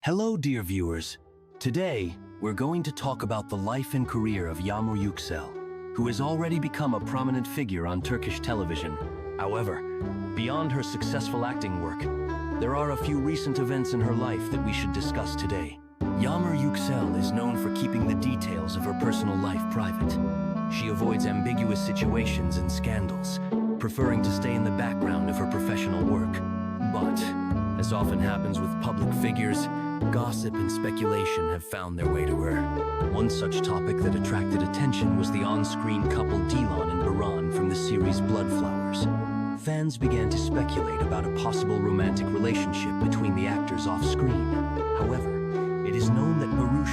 Hello, dear viewers. Today, we're going to talk about the life and career of Yagmur Yuksel, who has already become a prominent figure on Turkish television. However, beyond her successful acting work, there are a few recent events in her life that we should discuss today. Yagmur Yuksel is known for keeping the details of her personal life private. She avoids ambiguous situations and scandals, preferring to stay in the background of her professional work. But, as often happens with public figures, gossip and speculation have found their way to her. One such topic that attracted attention was the on-screen couple Dilan and Baran from the series Bloodflowers. Fans began to speculate about a possible romantic relationship between the actors off-screen. However, it is known that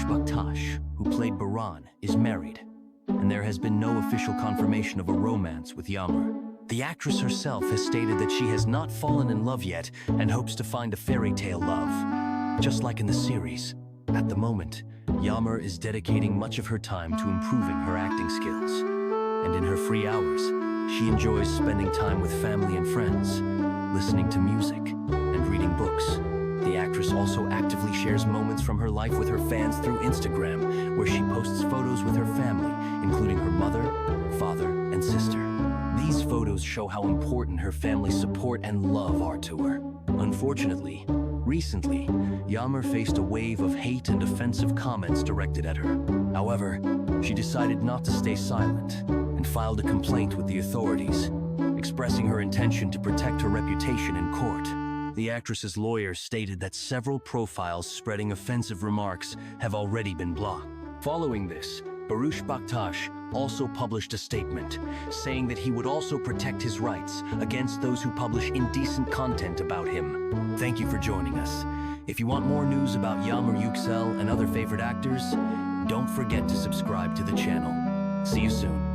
Baktas, who played Baran, is married, and there has been no official confirmation of a romance with Yagmur. The actress herself has stated that she has not fallen in love yet and hopes to find a fairy tale love. Just like in the series, at the moment, Yagmur is dedicating much of her time to improving her acting skills. And in her free hours, she enjoys spending time with family and friends, listening to music, and reading books. The actress also actively shares moments from her life with her fans through Instagram, where she posts photos with her family, including her mother, father, and sister. These photos show how important her family's support and love are to her. Unfortunately, recently, Yagmur faced a wave of hate and offensive comments directed at her. However, she decided not to stay silent and filed a complaint with the authorities, expressing her intention to protect her reputation in court. The actress's lawyer stated that several profiles spreading offensive remarks have already been blocked. Following this, Baktas also published a statement saying that he would also protect his rights against those who publish indecent content about him. Thank you for joining us. If you want more news about Yagmur Yuksel and other favorite actors, don't forget to subscribe to the channel. See you soon.